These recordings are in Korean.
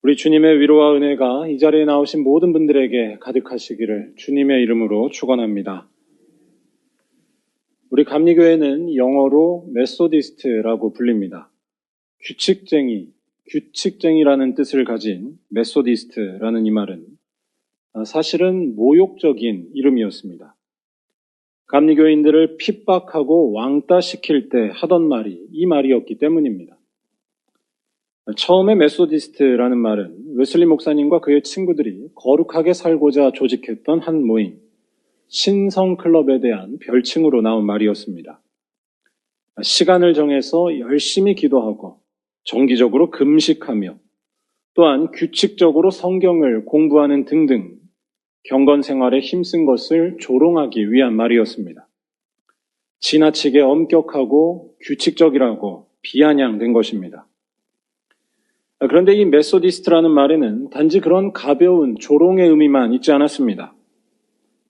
우리 주님의 위로와 은혜가 이 자리에 나오신 모든 분들에게 가득하시기를 주님의 이름으로 축원합니다. 우리 감리교회는 영어로 메소디스트라고 불립니다. 규칙쟁이라는 뜻을 가진 메소디스트라는 이 말은 사실은 모욕적인 이름이었습니다. 감리교인들을 핍박하고 왕따시킬 때 하던 말이 이 말이었기 때문입니다. 처음에 메소디스트라는 말은 웨슬리 목사님과 그의 친구들이 거룩하게 살고자 조직했던 한 모임, 신성클럽에 대한 별칭으로 나온 말이었습니다. 시간을 정해서 열심히 기도하고 정기적으로 금식하며 또한 규칙적으로 성경을 공부하는 등등 경건 생활에 힘쓴 것을 조롱하기 위한 말이었습니다. 지나치게 엄격하고 규칙적이라고 비아냥된 것입니다. 그런데 이 메소디스트라는 말에는 단지 그런 가벼운 조롱의 의미만 있지 않았습니다.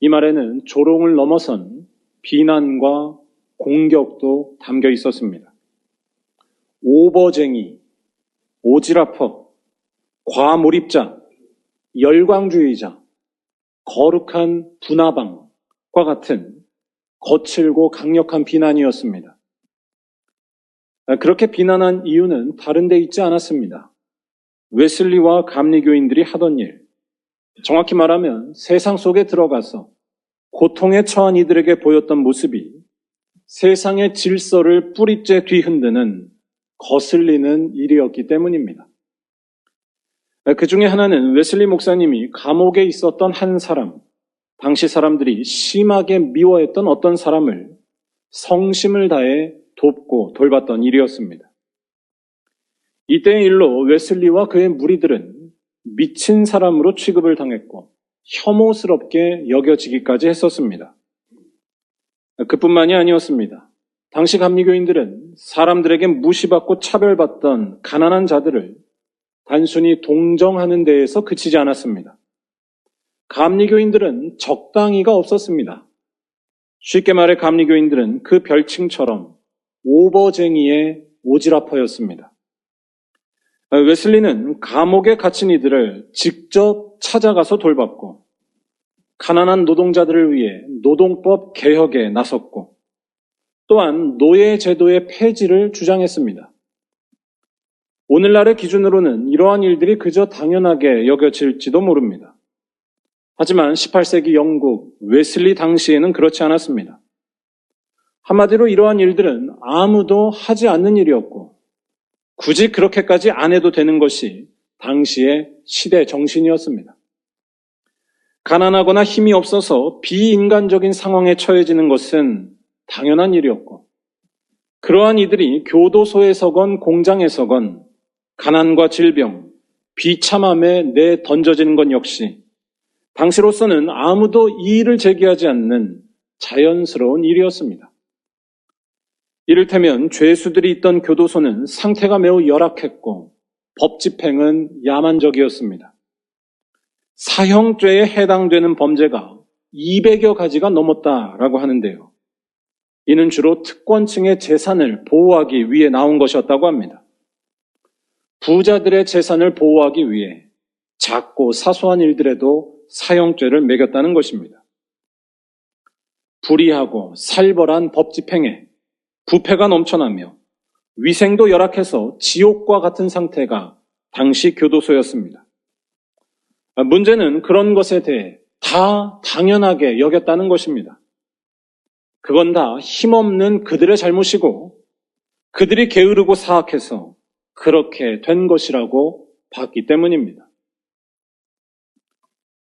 이 말에는 조롱을 넘어선 비난과 공격도 담겨 있었습니다. 오버쟁이, 오지라퍼, 과몰입자, 열광주의자, 거룩한 분화방과 같은 거칠고 강력한 비난이었습니다. 그렇게 비난한 이유는 다른 데 있지 않았습니다. 웨슬리와 감리교인들이 하던 일, 정확히 말하면 세상 속에 들어가서 고통에 처한 이들에게 보였던 모습이 세상의 질서를 뿌리째 뒤흔드는 거슬리는 일이었기 때문입니다. 그 중에 하나는 웨슬리 목사님이 감옥에 있었던 한 사람, 당시 사람들이 심하게 미워했던 어떤 사람을 성심을 다해 돕고 돌봤던 일이었습니다. 이때의 일로 웨슬리와 그의 무리들은 미친 사람으로 취급을 당했고 혐오스럽게 여겨지기까지 했었습니다. 그뿐만이 아니었습니다. 당시 감리교인들은 사람들에게 무시받고 차별받던 가난한 자들을 단순히 동정하는 데에서 그치지 않았습니다. 감리교인들은 적당히가 없었습니다. 쉽게 말해 감리교인들은 그 별칭처럼 오버쟁이의 오지라퍼였습니다. 웨슬리는 감옥에 갇힌 이들을 직접 찾아가서 돌봤고 가난한 노동자들을 위해 노동법 개혁에 나섰고 또한 노예 제도의 폐지를 주장했습니다. 오늘날의 기준으로는 이러한 일들이 그저 당연하게 여겨질지도 모릅니다. 하지만 18세기 영국 웨슬리 당시에는 그렇지 않았습니다. 한마디로 이러한 일들은 아무도 하지 않는 일이었고 굳이 그렇게까지 안 해도 되는 것이 당시의 시대 정신이었습니다. 가난하거나 힘이 없어서 비인간적인 상황에 처해지는 것은 당연한 일이었고 그러한 이들이 교도소에서건 공장에서건 가난과 질병, 비참함에 내던져지는 것 역시 당시로서는 아무도 이의를 제기하지 않는 자연스러운 일이었습니다. 이를테면 죄수들이 있던 교도소는 상태가 매우 열악했고 법 집행은 야만적이었습니다. 사형죄에 해당되는 범죄가 200여 가지가 넘었다라고 하는데요. 이는 주로 특권층의 재산을 보호하기 위해 나온 것이었다고 합니다. 부자들의 재산을 보호하기 위해 작고 사소한 일들에도 사형죄를 매겼다는 것입니다. 불의하고 살벌한 법 집행에 부패가 넘쳐나며 위생도 열악해서 지옥과 같은 상태가 당시 교도소였습니다. 문제는 그런 것에 대해 다 당연하게 여겼다는 것입니다. 그건 다 힘없는 그들의 잘못이고 그들이 게으르고 사악해서 그렇게 된 것이라고 봤기 때문입니다.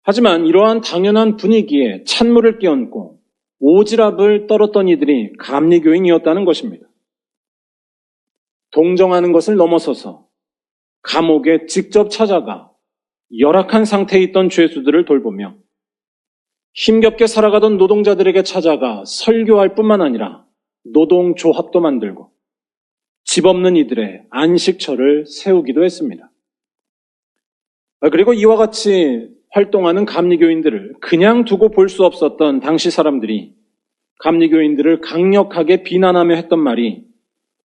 하지만 이러한 당연한 분위기에 찬물을 끼얹고 오지랖을 떨었던 이들이 감리교인이었다는 것입니다. 동정하는 것을 넘어서서 감옥에 직접 찾아가 열악한 상태에 있던 죄수들을 돌보며 힘겹게 살아가던 노동자들에게 찾아가 설교할 뿐만 아니라 노동조합도 만들고 집 없는 이들의 안식처를 세우기도 했습니다. 그리고 이와 같이 활동하는 감리교인들을 그냥 두고 볼 수 없었던 당시 사람들이 감리교인들을 강력하게 비난하며 했던 말이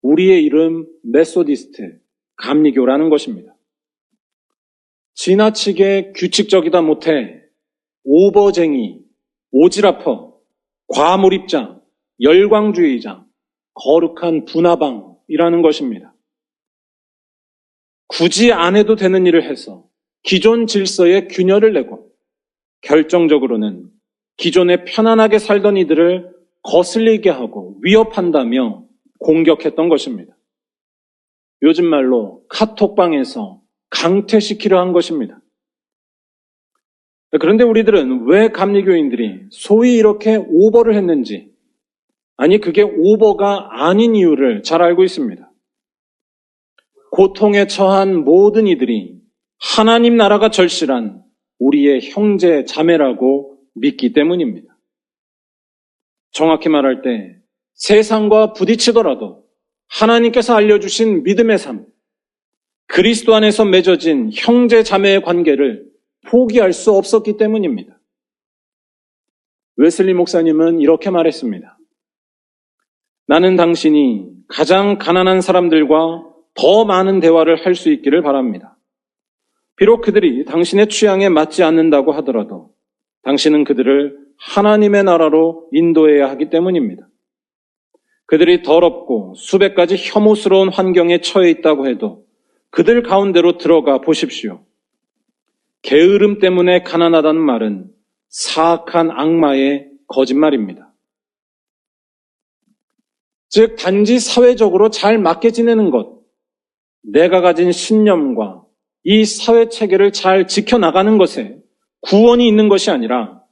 우리의 이름 메소디스트, 감리교라는 것입니다. 지나치게 규칙적이다 못해 오버쟁이, 오지라퍼, 과몰입자, 열광주의자, 거룩한 분화방이라는 것입니다. 굳이 안 해도 되는 일을 해서 기존 질서에 균열을 내고 결정적으로는 기존에 편안하게 살던 이들을 거슬리게 하고 위협한다며 공격했던 것입니다. 요즘 말로 카톡방에서 강퇴시키려 한 것입니다. 그런데 우리들은 왜 감리교인들이 소위 이렇게 오버를 했는지, 아니 그게 오버가 아닌 이유를 잘 알고 있습니다. 고통에 처한 모든 이들이 하나님 나라가 절실한 우리의 형제 자매라고 믿기 때문입니다. 정확히 말할 때 세상과 부딪히더라도 하나님께서 알려주신 믿음의 삶, 그리스도 안에서 맺어진 형제 자매의 관계를 포기할 수 없었기 때문입니다. 웨슬리 목사님은 이렇게 말했습니다. 나는 당신이 가장 가난한 사람들과 더 많은 대화를 할 수 있기를 바랍니다. 비록 그들이 당신의 취향에 맞지 않는다고 하더라도 당신은 그들을 하나님의 나라로 인도해야 하기 때문입니다. 그들이 더럽고 수백 가지 혐오스러운 환경에 처해 있다고 해도 그들 가운데로 들어가 보십시오. 게으름 때문에 가난하다는 말은 사악한 악마의 거짓말입니다. 즉 단지 사회적으로 잘 맞게 지내는 것, 내가 가진 신념과 이 사회 체계를 잘 지켜나가는 것에 구원이 있는 것이 아니라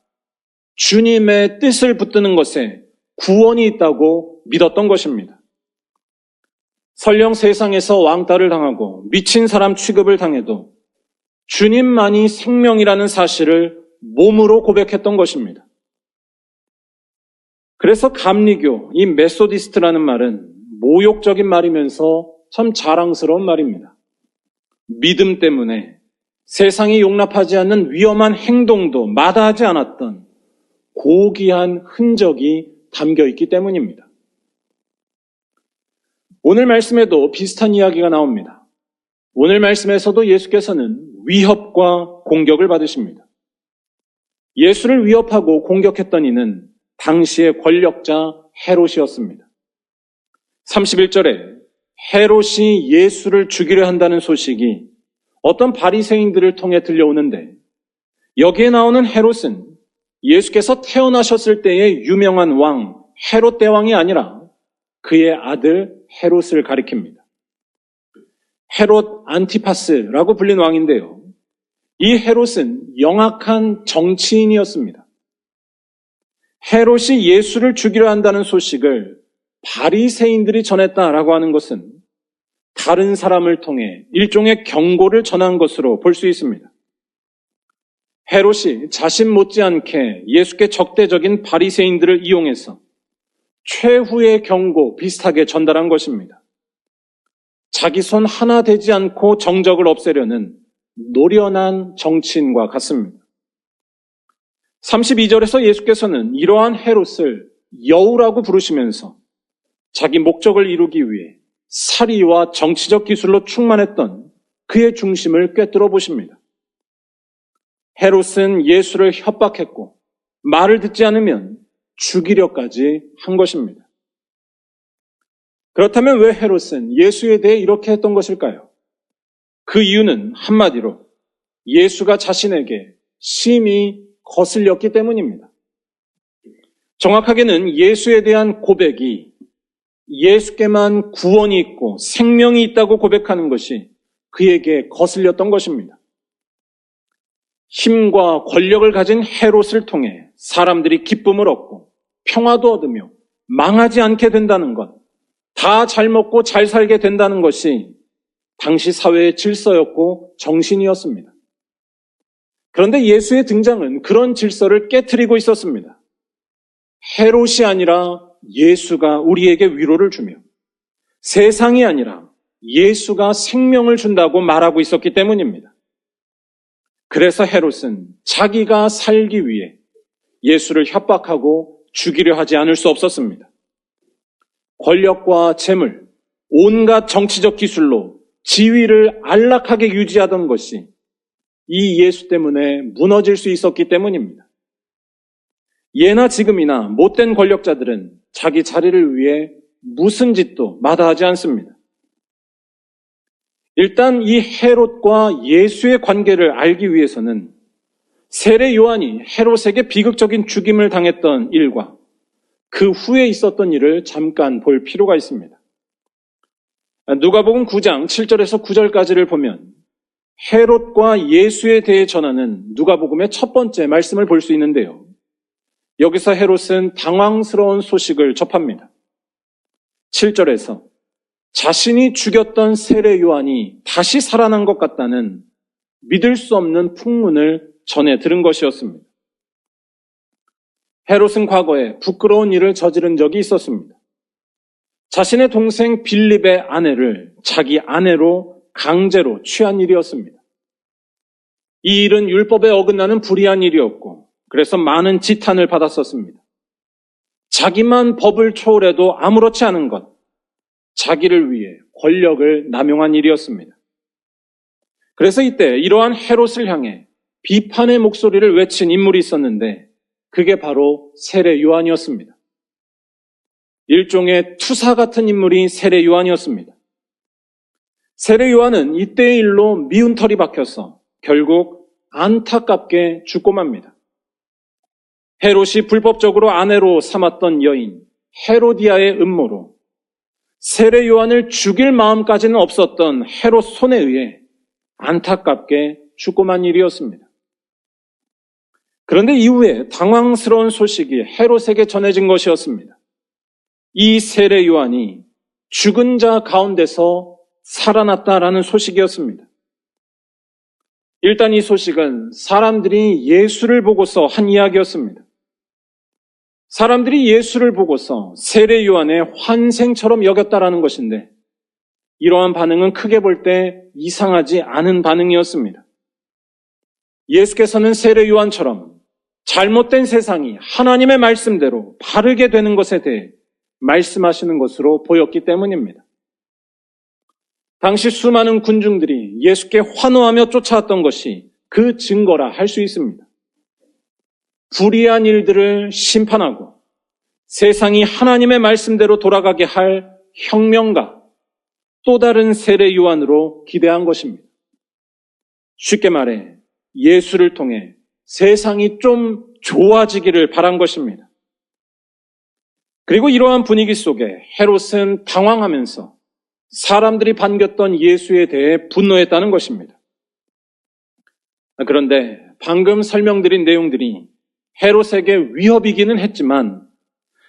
주님의 뜻을 붙드는 것에 구원이 있다고 믿었던 것입니다. 설령 세상에서 왕따를 당하고 미친 사람 취급을 당해도 주님만이 생명이라는 사실을 몸으로 고백했던 것입니다. 그래서 감리교, 이 메소디스트라는 말은 모욕적인 말이면서 참 자랑스러운 말입니다. 믿음 때문에 세상이 용납하지 않는 위험한 행동도 마다하지 않았던 고귀한 흔적이 담겨 있기 때문입니다. 오늘 말씀에도 비슷한 이야기가 나옵니다. 오늘 말씀에서도 예수께서는 위협과 공격을 받으십니다. 예수를 위협하고 공격했던 이는 당시의 권력자 헤롯이었습니다. 31절에 헤롯이 예수를 죽이려 한다는 소식이 어떤 바리새인들을 통해 들려오는데 여기에 나오는 헤롯은 예수께서 태어나셨을 때의 유명한 왕 헤롯 대왕이 아니라 그의 아들 헤롯을 가리킵니다. 헤롯 안티파스라고 불린 왕인데요. 이 헤롯은 영악한 정치인이었습니다. 헤롯이 예수를 죽이려 한다는 소식을 바리새인들이 전했다라고 하는 것은 다른 사람을 통해 일종의 경고를 전한 것으로 볼 수 있습니다. 헤롯이 자신 못지않게 예수께 적대적인 바리새인들을 이용해서 최후의 경고 비슷하게 전달한 것입니다. 자기 손 하나 대지 않고 정적을 없애려는 노련한 정치인과 같습니다. 32절에서 예수께서는 이러한 헤롯을 여우라고 부르시면서 자기 목적을 이루기 위해 사리와 정치적 기술로 충만했던 그의 중심을 꿰뚫어 보십니다. 헤롯은 예수를 협박했고 말을 듣지 않으면 죽이려까지 한 것입니다. 그렇다면 왜 헤롯은 예수에 대해 이렇게 했던 것일까요? 그 이유는 한마디로 예수가 자신에게 심히 거슬렸기 때문입니다. 정확하게는 예수에 대한 고백이 예수께만 구원이 있고 생명이 있다고 고백하는 것이 그에게 거슬렸던 것입니다. 힘과 권력을 가진 헤롯을 통해 사람들이 기쁨을 얻고 평화도 얻으며 망하지 않게 된다는 것, 다 잘 먹고 잘 살게 된다는 것이 당시 사회의 질서였고 정신이었습니다. 그런데 예수의 등장은 그런 질서를 깨트리고 있었습니다. 헤롯이 아니라 예수가 우리에게 위로를 주며 세상이 아니라 예수가 생명을 준다고 말하고 있었기 때문입니다. 그래서 헤롯은 자기가 살기 위해 예수를 협박하고 죽이려 하지 않을 수 없었습니다. 권력과 재물, 온갖 정치적 기술로 지위를 안락하게 유지하던 것이 이 예수 때문에 무너질 수 있었기 때문입니다. 예나 지금이나 못된 권력자들은 자기 자리를 위해 무슨 짓도 마다하지 않습니다. 일단 이 헤롯과 예수의 관계를 알기 위해서는 세례 요한이 헤롯에게 비극적인 죽임을 당했던 일과 그 후에 있었던 일을 잠깐 볼 필요가 있습니다. 누가복음 9장 7절에서 9절까지를 보면 헤롯과 예수에 대해 전하는 누가복음의 첫 번째 말씀을 볼 수 있는데요. 여기서 헤롯은 당황스러운 소식을 접합니다. 7절에서 자신이 죽였던 세례 요한이 다시 살아난 것 같다는 믿을 수 없는 풍문을 전해 들은 것이었습니다. 헤롯은 과거에 부끄러운 일을 저지른 적이 있었습니다. 자신의 동생 빌립의 아내를 자기 아내로 강제로 취한 일이었습니다. 이 일은 율법에 어긋나는 불의한 일이었고 그래서 많은 지탄을 받았었습니다. 자기만 법을 초월해도 아무렇지 않은 것, 자기를 위해 권력을 남용한 일이었습니다. 그래서 이때 이러한 헤롯을 향해 비판의 목소리를 외친 인물이 있었는데 그게 바로 세례 요한이었습니다. 일종의 투사 같은 인물이 세례 요한이었습니다. 세례 요한은 이때의 일로 미운 털이 박혀서 결국 안타깝게 죽고 맙니다. 헤롯이 불법적으로 아내로 삼았던 여인 헤로디아의 음모로 세례 요한을 죽일 마음까지는 없었던 헤롯 손에 의해 안타깝게 죽고 만 일이었습니다. 그런데 이후에 당황스러운 소식이 헤롯에게 전해진 것이었습니다. 이 세례 요한이 죽은 자 가운데서 살아났다라는 소식이었습니다. 일단 이 소식은 사람들이 예수를 보고서 한 이야기였습니다. 사람들이 예수를 보고서 세례 요한의 환생처럼 여겼다라는 것인데 이러한 반응은 크게 볼 때 이상하지 않은 반응이었습니다. 예수께서는 세례 요한처럼 잘못된 세상이 하나님의 말씀대로 바르게 되는 것에 대해 말씀하시는 것으로 보였기 때문입니다. 당시 수많은 군중들이 예수께 환호하며 쫓아왔던 것이 그 증거라 할 수 있습니다. 불의한 일들을 심판하고 세상이 하나님의 말씀대로 돌아가게 할 혁명가, 또 다른 세례 요한으로 기대한 것입니다. 쉽게 말해 예수를 통해 세상이 좀 좋아지기를 바란 것입니다. 그리고 이러한 분위기 속에 헤롯은 당황하면서 사람들이 반겼던 예수에 대해 분노했다는 것입니다. 그런데 방금 설명드린 내용들이 헤롯에게 위협이기는 했지만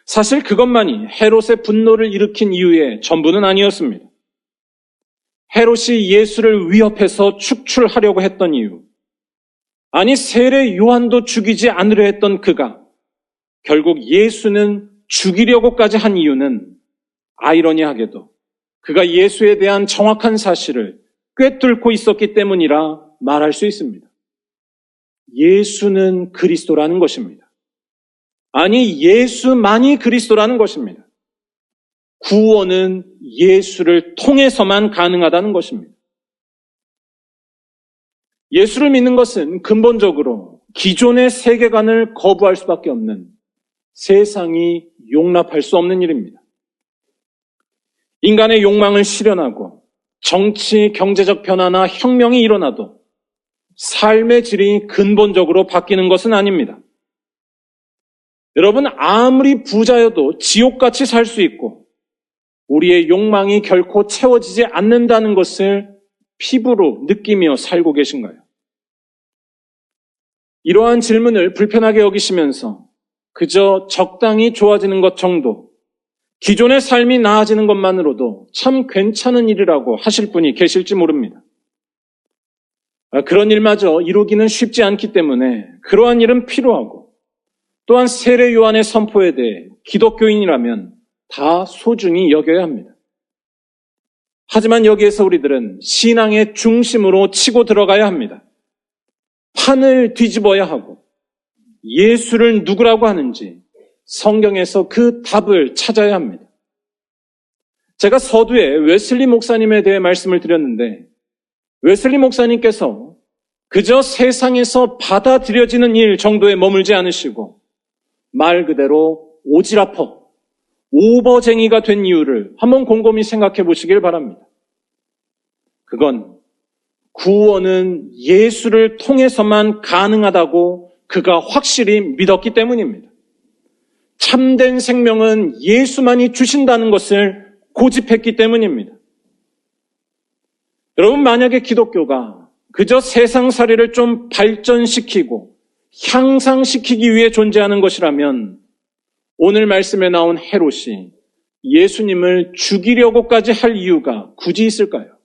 사실 그것만이 헤롯의 분노를 일으킨 이유의 전부는 아니었습니다. 헤롯이 예수를 위협해서 축출하려고 했던 이유, 아니 세례 요한도 죽이지 않으려 했던 그가 결국 예수는 죽이려고까지 한 이유는 아이러니하게도 그가 예수에 대한 정확한 사실을 꿰뚫고 있었기 때문이라 말할 수 있습니다. 예수는 그리스도라는 것입니다. 아니 예수만이 그리스도라는 것입니다. 구원은 예수를 통해서만 가능하다는 것입니다. 예수를 믿는 것은 근본적으로 기존의 세계관을 거부할 수밖에 없는 세상이 용납할 수 없는 일입니다. 인간의 욕망을 실현하고 정치, 경제적 변화나 혁명이 일어나도 삶의 질이 근본적으로 바뀌는 것은 아닙니다. 여러분, 아무리 부자여도 지옥같이 살 수 있고 우리의 욕망이 결코 채워지지 않는다는 것을 피부로 느끼며 살고 계신가요? 이러한 질문을 불편하게 여기시면서 그저 적당히 좋아지는 것 정도, 기존의 삶이 나아지는 것만으로도 참 괜찮은 일이라고 하실 분이 계실지 모릅니다. 그런 일마저 이루기는 쉽지 않기 때문에 그러한 일은 필요하고 또한 세례 요한의 선포에 대해 기독교인이라면 다 소중히 여겨야 합니다. 하지만 여기에서 우리들은 신앙의 중심으로 치고 들어가야 합니다. 판을 뒤집어야 하고 예수를 누구라고 하는지 성경에서 그 답을 찾아야 합니다. 제가 서두에 웨슬리 목사님에 대해 말씀을 드렸는데 웨슬리 목사님께서 그저 세상에서 받아들여지는 일 정도에 머물지 않으시고 말 그대로 오지랖퍼, 오버쟁이가 된 이유를 한번 곰곰이 생각해 보시길 바랍니다. 그건 구원은 예수를 통해서만 가능하다고 그가 확실히 믿었기 때문입니다. 참된 생명은 예수만이 주신다는 것을 고집했기 때문입니다. 여러분, 만약에 기독교가 그저 세상살이를 좀 발전시키고 향상시키기 위해 존재하는 것이라면 오늘 말씀에 나온 헤롯이 예수님을 죽이려고까지 할 이유가 굳이 있을까요?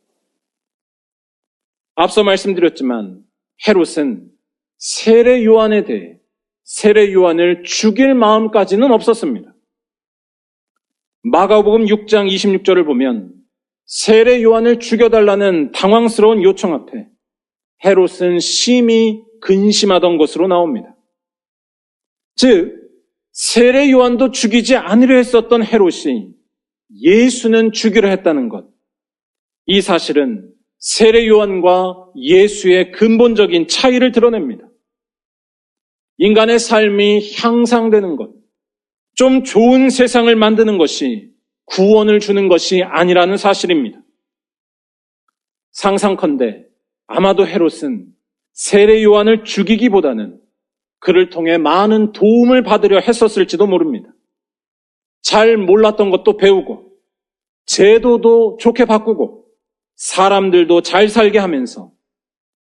앞서 말씀드렸지만 헤롯은 세례 요한에 대해 세례 요한을 죽일 마음까지는 없었습니다. 마가복음 6장 26절을 보면 세례 요한을 죽여달라는 당황스러운 요청 앞에 헤롯은 심히 근심하던 것으로 나옵니다. 즉, 세례 요한도 죽이지 않으려 했었던 헤롯이 예수는 죽이려 했다는 것. 이 사실은 세례 요한과 예수의 근본적인 차이를 드러냅니다. 인간의 삶이 향상되는 것, 좀 좋은 세상을 만드는 것이 구원을 주는 것이 아니라는 사실입니다. 상상컨대 아마도 헤롯은 세례 요한을 죽이기보다는 그를 통해 많은 도움을 받으려 했었을지도 모릅니다. 잘 몰랐던 것도 배우고 제도도 좋게 바꾸고 사람들도 잘 살게 하면서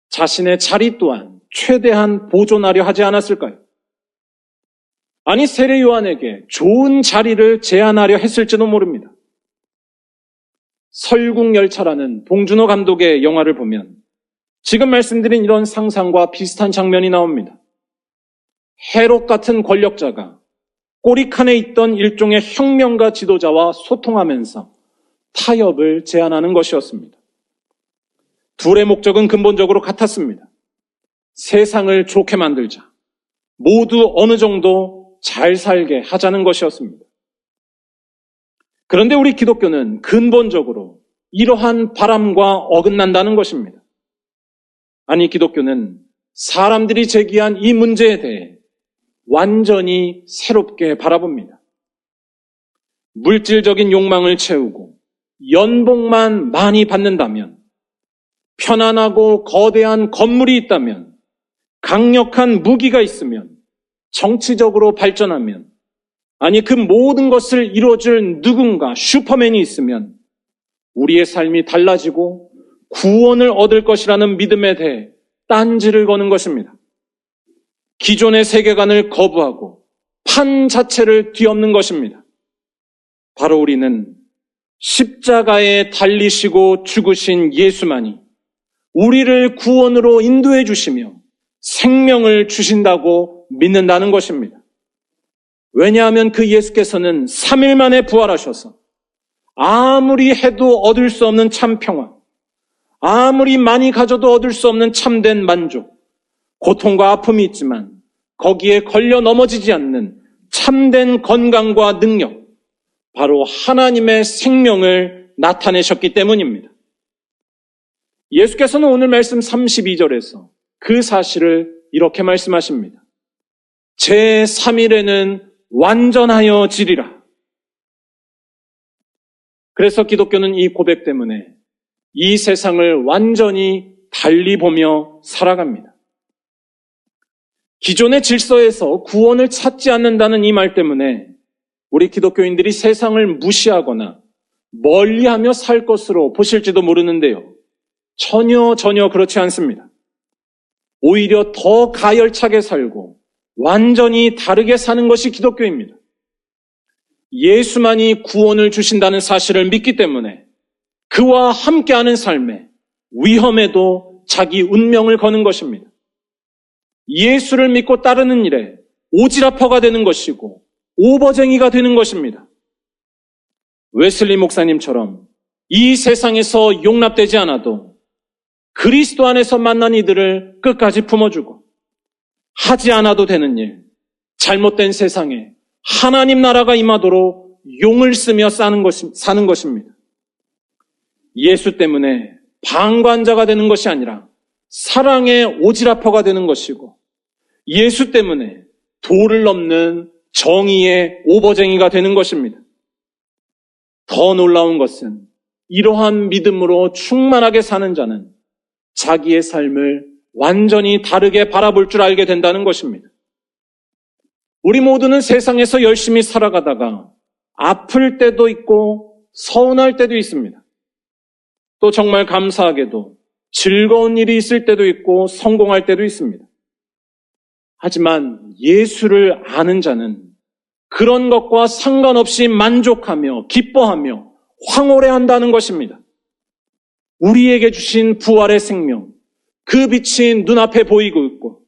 자신의 자리 또한 최대한 보존하려 하지 않았을까요? 아니, 세례 요한에게 좋은 자리를 제안하려 했을지도 모릅니다. 설국열차라는 봉준호 감독의 영화를 보면 지금 말씀드린 이런 상상과 비슷한 장면이 나옵니다. 헤롯 같은 권력자가 꼬리칸에 있던 일종의 혁명가 지도자와 소통하면서 타협을 제안하는 것이었습니다. 둘의 목적은 근본적으로 같았습니다. 세상을 좋게 만들자. 모두 어느 정도 잘 살게 하자는 것이었습니다. 그런데 우리 기독교는 근본적으로 이러한 바람과 어긋난다는 것입니다. 아니, 기독교는 사람들이 제기한 이 문제에 대해 완전히 새롭게 바라봅니다. 물질적인 욕망을 채우고 연봉만 많이 받는다면, 편안하고 거대한 건물이 있다면, 강력한 무기가 있으면, 정치적으로 발전하면, 아니 그 모든 것을 이루어줄 누군가, 슈퍼맨이 있으면 우리의 삶이 달라지고 구원을 얻을 것이라는 믿음에 대해 딴지를 거는 것입니다. 기존의 세계관을 거부하고 판 자체를 뒤엎는 것입니다. 바로 우리는 십자가에 달리시고 죽으신 예수만이 우리를 구원으로 인도해 주시며 생명을 주신다고 믿는다는 것입니다. 왜냐하면 그 예수께서는 3일 만에 부활하셔서 아무리 해도 얻을 수 없는 참 평화, 아무리 많이 가져도 얻을 수 없는 참된 만족, 고통과 아픔이 있지만 거기에 걸려 넘어지지 않는 참된 건강과 능력, 바로 하나님의 생명을 나타내셨기 때문입니다. 예수께서는 오늘 말씀 32절에서 그 사실을 이렇게 말씀하십니다. 제3일에는 완전하여지리라. 그래서 기독교는 이 고백 때문에 이 세상을 완전히 달리 보며 살아갑니다. 기존의 질서에서 구원을 찾지 않는다는 이 말 때문에 우리 기독교인들이 세상을 무시하거나 멀리하며 살 것으로 보실지도 모르는데요. 전혀 그렇지 않습니다. 오히려 더 가열차게 살고 완전히 다르게 사는 것이 기독교입니다. 예수만이 구원을 주신다는 사실을 믿기 때문에 그와 함께하는 삶에 위험에도 자기 운명을 거는 것입니다. 예수를 믿고 따르는 일에 오지랖퍼가 되는 것이고 오버쟁이가 되는 것입니다. 웨슬리 목사님처럼 이 세상에서 용납되지 않아도 그리스도 안에서 만난 이들을 끝까지 품어주고 하지 않아도 되는 일, 잘못된 세상에 하나님 나라가 임하도록 용을 쓰며 사는 것입니다. 예수 때문에 방관자가 되는 것이 아니라 사랑의 오지라퍼가 되는 것이고 예수 때문에 도를 넘는 정의의 오버쟁이가 되는 것입니다. 더 놀라운 것은 이러한 믿음으로 충만하게 사는 자는 자기의 삶을 완전히 다르게 바라볼 줄 알게 된다는 것입니다. 우리 모두는 세상에서 열심히 살아가다가 아플 때도 있고 서운할 때도 있습니다. 또 정말 감사하게도 즐거운 일이 있을 때도 있고 성공할 때도 있습니다. 하지만 예수를 아는 자는 그런 것과 상관없이 만족하며 기뻐하며 황홀해한다는 것입니다. 우리에게 주신 부활의 생명, 그 빛이 눈앞에 보이고 있고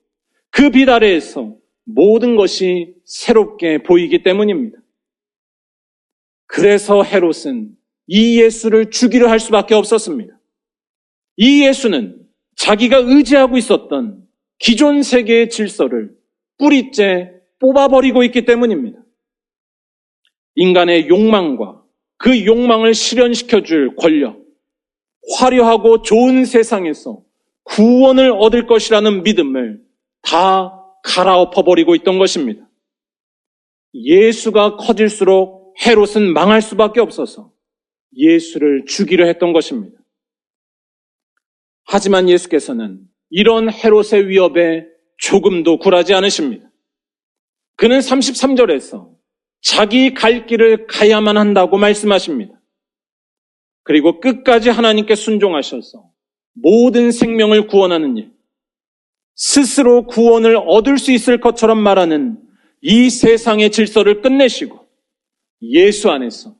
그 빛 아래에서 모든 것이 새롭게 보이기 때문입니다. 그래서 헤롯은 이 예수를 죽이려 할 수밖에 없었습니다. 이 예수는 자기가 의지하고 있었던 기존 세계의 질서를 뿌리째 뽑아버리고 있기 때문입니다. 인간의 욕망과 그 욕망을 실현시켜줄 권력, 화려하고 좋은 세상에서 구원을 얻을 것이라는 믿음을 다 갈아엎어버리고 있던 것입니다. 예수가 커질수록 헤롯은 망할 수밖에 없어서 예수를 죽이려 했던 것입니다. 하지만 예수께서는 이런 헤롯의 위협에 조금도 굴하지 않으십니다. 그는 33절에서 자기 갈 길을 가야만 한다고 말씀하십니다. 그리고 끝까지 하나님께 순종하셔서 모든 생명을 구원하는 일, 스스로 구원을 얻을 수 있을 것처럼 말하는 이 세상의 질서를 끝내시고 예수 안에서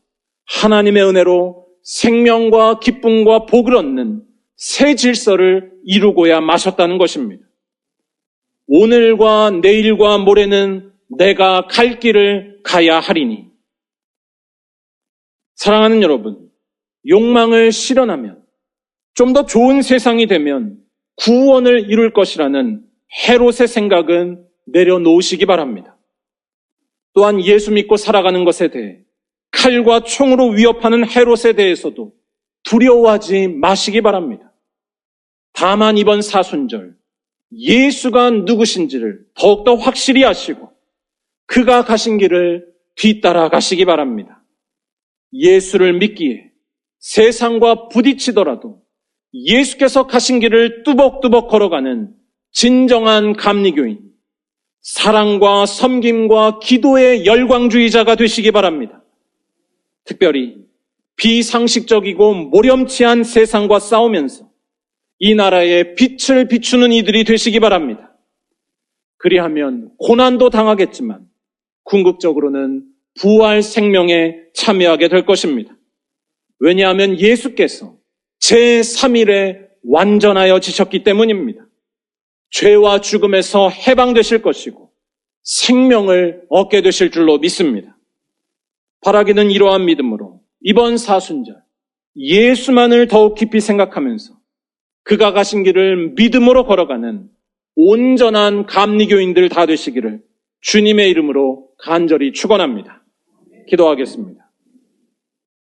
하나님의 은혜로 생명과 기쁨과 복을 얻는 새 질서를 이루고야 마셨다는 것입니다. 오늘과 내일과 모레는 내가 갈 길을 가야 하리니. 사랑하는 여러분, 욕망을 실현하면 좀 더 좋은 세상이 되면 구원을 이룰 것이라는 헤롯의 생각은 내려놓으시기 바랍니다. 또한 예수 믿고 살아가는 것에 대해 칼과 총으로 위협하는 헤롯에 대해서도 두려워하지 마시기 바랍니다. 다만 이번 사순절 예수가 누구신지를 더욱더 확실히 아시고 그가 가신 길을 뒤따라 가시기 바랍니다. 예수를 믿기에 세상과 부딪히더라도 예수께서 가신 길을 뚜벅뚜벅 걸어가는 진정한 감리교인, 사랑과 섬김과 기도의 열광주의자가 되시기 바랍니다. 특별히 비상식적이고 모렴치한 세상과 싸우면서 이 나라에 빛을 비추는 이들이 되시기 바랍니다. 그리하면 고난도 당하겠지만 궁극적으로는 부활 생명에 참여하게 될 것입니다. 왜냐하면 예수께서 제3일에 완전하여 지셨기 때문입니다. 죄와 죽음에서 해방되실 것이고 생명을 얻게 되실 줄로 믿습니다. 바라기는 이러한 믿음으로 이번 사순절 예수만을 더욱 깊이 생각하면서 그가 가신 길을 믿음으로 걸어가는 온전한 감리교인들 다 되시기를 주님의 이름으로 간절히 축원합니다. 기도하겠습니다.